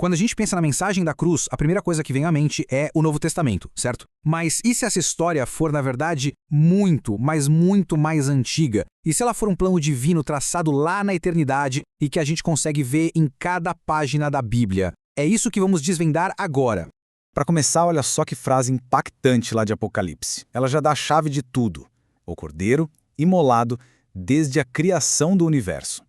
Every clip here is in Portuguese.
Quando a gente pensa na mensagem da cruz, a primeira coisa que vem à mente é o Novo Testamento, certo? Mas e se essa história for, na verdade, muito, mas muito mais antiga? E se ela for um plano divino traçado lá na eternidade e que a gente consegue ver em cada página da Bíblia? É isso que vamos desvendar agora. Para começar, olha só que frase impactante lá de Apocalipse. Ela já dá a chave de tudo. O Cordeiro, imolado desde a criação do universo.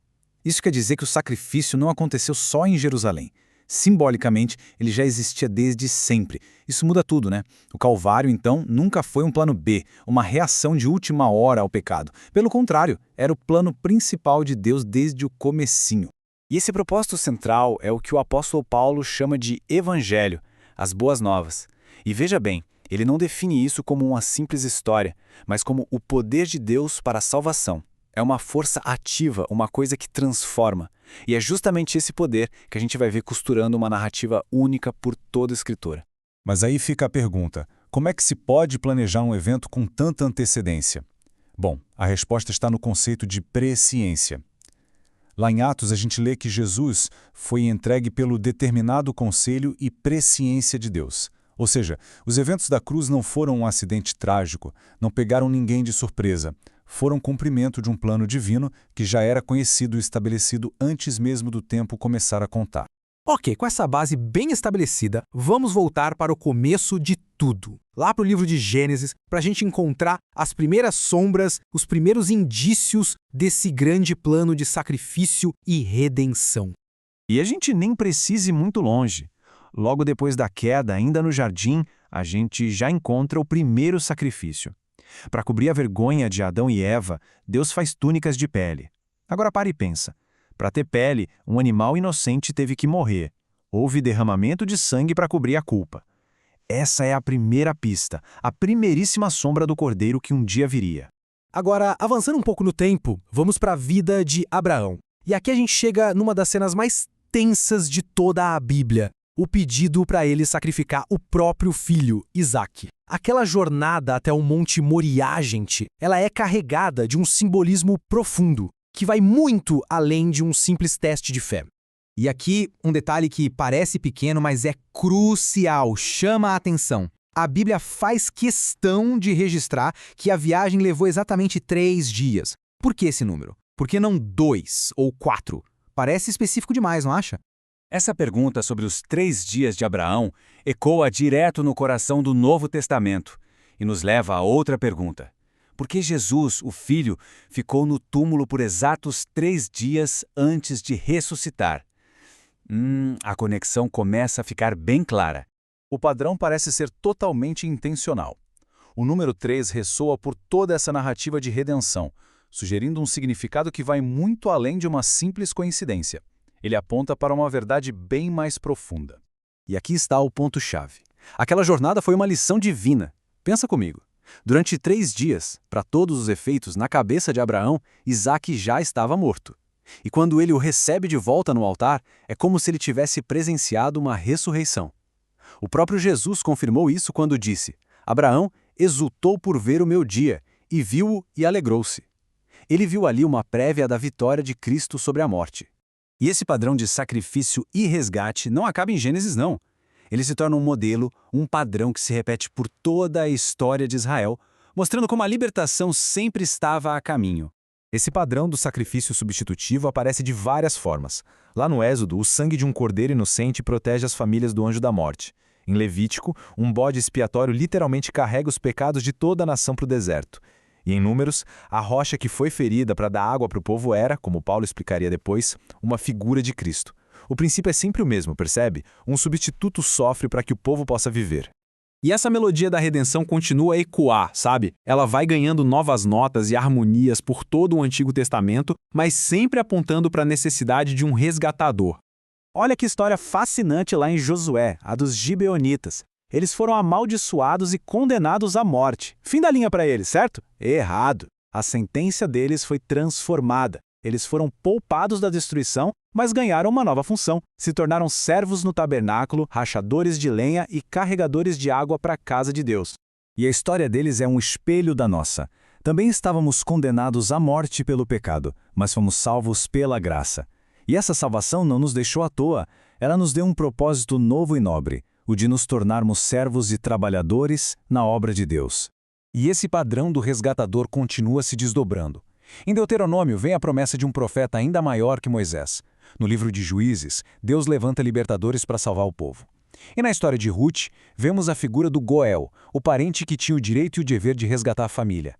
Isso quer dizer que o sacrifício não aconteceu só em Jerusalém. Simbolicamente, ele já existia desde sempre. Isso muda tudo, né? O Calvário, então, nunca foi um plano B, uma reação de última hora ao pecado. Pelo contrário, era o plano principal de Deus desde o comecinho. E esse propósito central é o que o apóstolo Paulo chama de Evangelho, as boas novas. E veja bem, ele não define isso como uma simples história, mas como o poder de Deus para a salvação. É uma força ativa, uma coisa que transforma. E é justamente esse poder que a gente vai ver costurando uma narrativa única por toda a Escritura. Mas aí fica a pergunta, como é que se pode planejar um evento com tanta antecedência? Bom, a resposta está no conceito de presciência. Lá em Atos a gente lê que Jesus foi entregue pelo determinado conselho e presciência de Deus. Ou seja, os eventos da cruz não foram um acidente trágico, não pegaram ninguém de surpresa. Foram cumprimento de um plano divino que já era conhecido e estabelecido antes mesmo do tempo começar a contar. Ok, com essa base bem estabelecida, vamos voltar para o começo de tudo. Lá para o livro de Gênesis, para a gente encontrar as primeiras sombras, os primeiros indícios desse grande plano de sacrifício e redenção. E a gente nem precisa ir muito longe. Logo depois da queda, ainda no jardim, a gente já encontra o primeiro sacrifício. Para cobrir a vergonha de Adão e Eva, Deus faz túnicas de pele. Agora para e pensa. Para ter pele, um animal inocente teve que morrer. Houve derramamento de sangue para cobrir a culpa. Essa é a primeira pista, a primeiríssima sombra do cordeiro que um dia viria. Agora, avançando um pouco no tempo, vamos para a vida de Abraão. E aqui a gente chega numa das cenas mais tensas de toda a Bíblia. O pedido para ele sacrificar o próprio filho, Isaque. Aquela jornada até o Monte Moriá, gente, ela é carregada de um simbolismo profundo, que vai muito além de um simples teste de fé. E aqui, um detalhe que parece pequeno, mas é crucial, chama a atenção. A Bíblia faz questão de registrar que a viagem levou exatamente 3 dias. Por que esse número? Por que não 2 ou 4? Parece específico demais, não acha? Essa pergunta sobre os 3 dias de Abraão ecoa direto no coração do Novo Testamento e nos leva a outra pergunta. Por que Jesus, o Filho, ficou no túmulo por exatos 3 dias antes de ressuscitar? A conexão começa a ficar bem clara. O padrão parece ser totalmente intencional. O número 3 ressoa por toda essa narrativa de redenção, sugerindo um significado que vai muito além de uma simples coincidência. Ele aponta para uma verdade bem mais profunda. E aqui está o ponto-chave. Aquela jornada foi uma lição divina. Pensa comigo. Durante 3 dias, para todos os efeitos, na cabeça de Abraão, Isaque já estava morto. E quando ele o recebe de volta no altar, é como se ele tivesse presenciado uma ressurreição. O próprio Jesus confirmou isso quando disse: Abraão exultou por ver o meu dia, e viu-o e alegrou-se. Ele viu ali uma prévia da vitória de Cristo sobre a morte. E esse padrão de sacrifício e resgate não acaba em Gênesis, não. Ele se torna um modelo, um padrão que se repete por toda a história de Israel, mostrando como a libertação sempre estava a caminho. Esse padrão do sacrifício substitutivo aparece de várias formas. Lá no Êxodo, o sangue de um cordeiro inocente protege as famílias do anjo da morte. Em Levítico, um bode expiatório literalmente carrega os pecados de toda a nação para o deserto. E em Números, a rocha que foi ferida para dar água para o povo era, como Paulo explicaria depois, uma figura de Cristo. O princípio é sempre o mesmo, percebe? Um substituto sofre para que o povo possa viver. E essa melodia da redenção continua a ecoar, sabe? Ela vai ganhando novas notas e harmonias por todo o Antigo Testamento, mas sempre apontando para a necessidade de um resgatador. Olha que história fascinante lá em Josué, a dos gibeonitas. Eles foram amaldiçoados e condenados à morte. Fim da linha para eles, certo? Errado. A sentença deles foi transformada. Eles foram poupados da destruição, mas ganharam uma nova função. Se tornaram servos no tabernáculo, rachadores de lenha e carregadores de água para a casa de Deus. E a história deles é um espelho da nossa. Também estávamos condenados à morte pelo pecado, mas fomos salvos pela graça. E essa salvação não nos deixou à toa. Ela nos deu um propósito novo e nobre, o de nos tornarmos servos e trabalhadores na obra de Deus. E esse padrão do resgatador continua se desdobrando. Em Deuteronômio vem a promessa de um profeta ainda maior que Moisés. No livro de Juízes, Deus levanta libertadores para salvar o povo. E na história de Ruth, vemos a figura do Goel, o parente que tinha o direito e o dever de resgatar a família.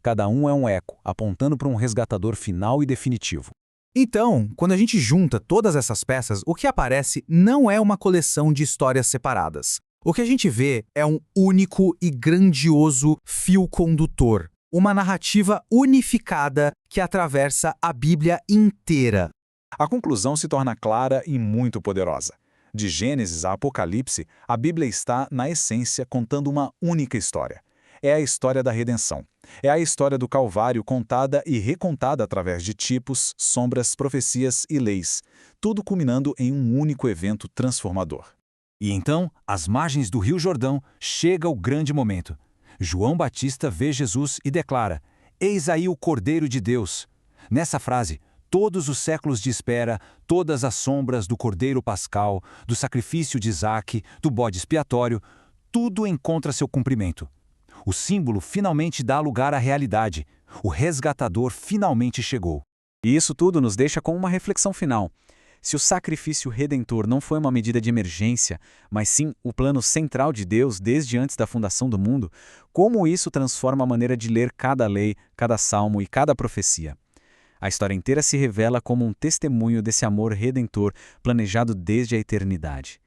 Cada um é um eco, apontando para um resgatador final e definitivo. Então, quando a gente junta todas essas peças, o que aparece não é uma coleção de histórias separadas. O que a gente vê é um único e grandioso fio condutor, uma narrativa unificada que atravessa a Bíblia inteira. A conclusão se torna clara e muito poderosa. De Gênesis a Apocalipse, a Bíblia está, na essência, contando uma única história. É a história da redenção. É a história do Calvário contada e recontada através de tipos, sombras, profecias e leis, tudo culminando em um único evento transformador. E então, às margens do Rio Jordão, chega o grande momento. João Batista vê Jesus e declara: "Eis aí o Cordeiro de Deus." Nessa frase, todos os séculos de espera, todas as sombras do Cordeiro Pascal, do sacrifício de Isaque, do bode expiatório, tudo encontra seu cumprimento. O símbolo finalmente dá lugar à realidade. O resgatador finalmente chegou. E isso tudo nos deixa com uma reflexão final. Se o sacrifício redentor não foi uma medida de emergência, mas sim o plano central de Deus desde antes da fundação do mundo, como isso transforma a maneira de ler cada lei, cada salmo e cada profecia? A história inteira se revela como um testemunho desse amor redentor planejado desde a eternidade.